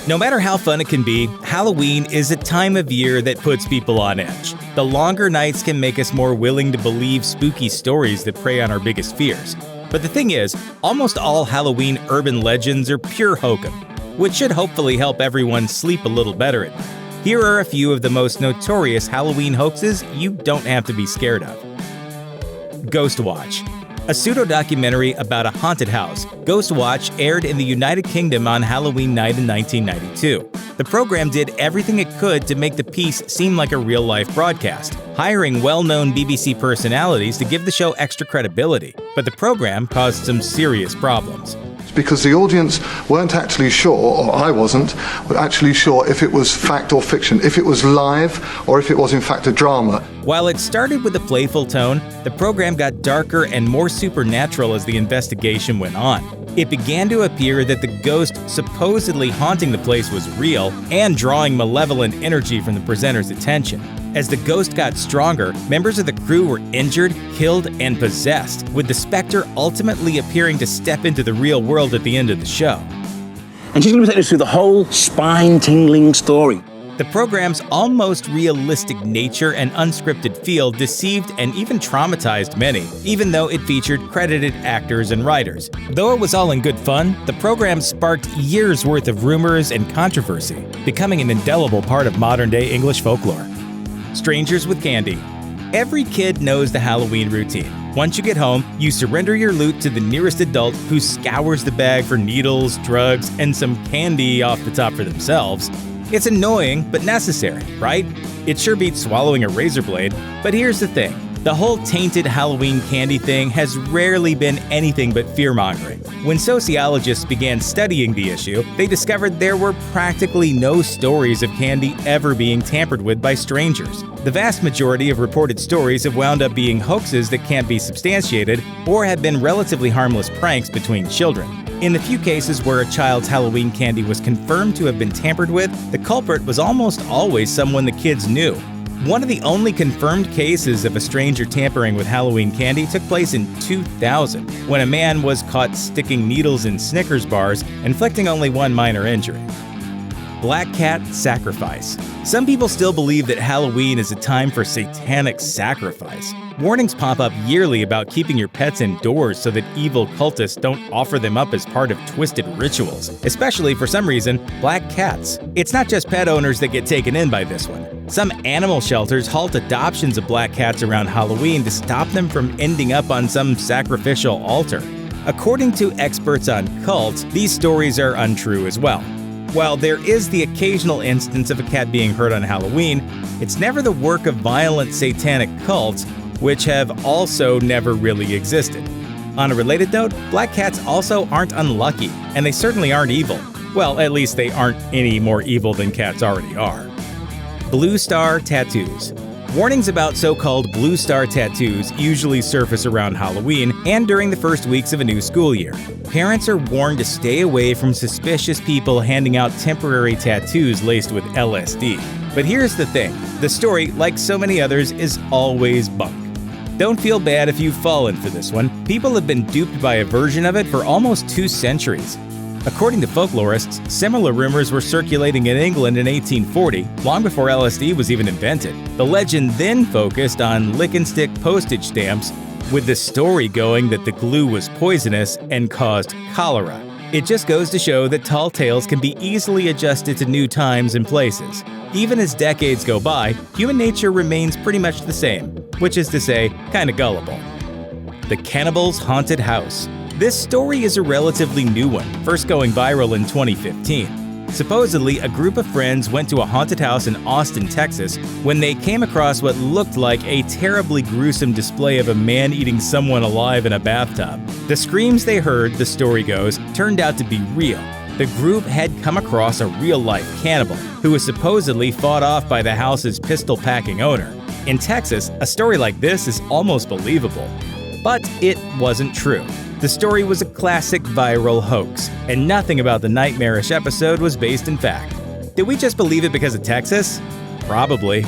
No matter how fun it can be, Halloween is a time of year that puts people on edge. The longer nights can make us more willing to believe spooky stories that prey on our biggest fears. But the thing is, almost all Halloween urban legends are pure hokum, which should hopefully help everyone sleep a little better at night. Here are a few of the most notorious Halloween hoaxes you don't have to be scared of. Ghostwatch. A pseudo-documentary about a haunted house, Ghostwatch aired in the United Kingdom on Halloween night in 1992. The program did everything it could to make the piece seem like a real-life broadcast, hiring well-known BBC personalities to give the show extra credibility. But the program caused some serious problems. Because the audience weren't actually sure, or I wasn't, actually sure if it was fact or fiction, if it was live or if it was in fact a drama. While it started with a playful tone, the program got darker and more supernatural as the investigation went on. It began to appear that the ghost supposedly haunting the place was real and drawing malevolent energy from the presenter's attention. As the ghost got stronger, members of the crew were injured, killed, and possessed, with the specter ultimately appearing to step into the real world at the end of the show. And she's going to take us through the whole spine-tingling story. The program's almost realistic nature and unscripted feel deceived and even traumatized many, even though it featured credited actors and writers. Though it was all in good fun, the program sparked years' worth of rumors and controversy, becoming an indelible part of modern-day English folklore. Strangers with candy. Every kid knows the Halloween routine. Once you get home, you surrender your loot to the nearest adult who scours the bag for needles, drugs, and some candy off the top for themselves. It's annoying, but necessary, right? It sure beats swallowing a razor blade. But here's the thing. The whole tainted Halloween candy thing has rarely been anything but fear-mongering. When sociologists began studying the issue, they discovered there were practically no stories of candy ever being tampered with by strangers. The vast majority of reported stories have wound up being hoaxes that can't be substantiated or have been relatively harmless pranks between children. In the few cases where a child's Halloween candy was confirmed to have been tampered with, the culprit was almost always someone the kids knew. One of the only confirmed cases of a stranger tampering with Halloween candy took place in 2000, when a man was caught sticking needles in Snickers bars, inflicting only one minor injury. Black cat sacrifice. Some people still believe that Halloween is a time for satanic sacrifice. Warnings pop up yearly about keeping your pets indoors so that evil cultists don't offer them up as part of twisted rituals, especially for some reason, black cats. It's not just pet owners that get taken in by this one. Some animal shelters halt adoptions of black cats around Halloween to stop them from ending up on some sacrificial altar. According to experts on cults, these stories are untrue as well. While there is the occasional instance of a cat being hurt on Halloween, it's never the work of violent satanic cults, which have also never really existed. On a related note, black cats also aren't unlucky, and they certainly aren't evil. Well, at least they aren't any more evil than cats already are. Blue star tattoos. Warnings about so-called blue star tattoos usually surface around Halloween and during the first weeks of a new school year. Parents are warned to stay away from suspicious people handing out temporary tattoos laced with LSD. But here's the thing, the story, like so many others, is always bunk. Don't feel bad if you've fallen for this one. People have been duped by a version of it for almost 2 centuries. According to folklorists, similar rumors were circulating in England in 1840, long before LSD was even invented. The legend then focused on lick-and-stick postage stamps, with the story going that the glue was poisonous and caused cholera. It just goes to show that tall tales can be easily adjusted to new times and places. Even as decades go by, human nature remains pretty much the same, which is to say, kinda gullible. The cannibal's haunted house. This story is a relatively new one, first going viral in 2015. Supposedly, a group of friends went to a haunted house in Austin, Texas, when they came across what looked like a terribly gruesome display of a man eating someone alive in a bathtub. The screams they heard, the story goes, turned out to be real. The group had come across a real-life cannibal, who was supposedly fought off by the house's pistol-packing owner. In Texas, a story like this is almost believable. But it wasn't true. The story was a classic viral hoax, and nothing about the nightmarish episode was based in fact. Did we just believe it because of Texas? Probably.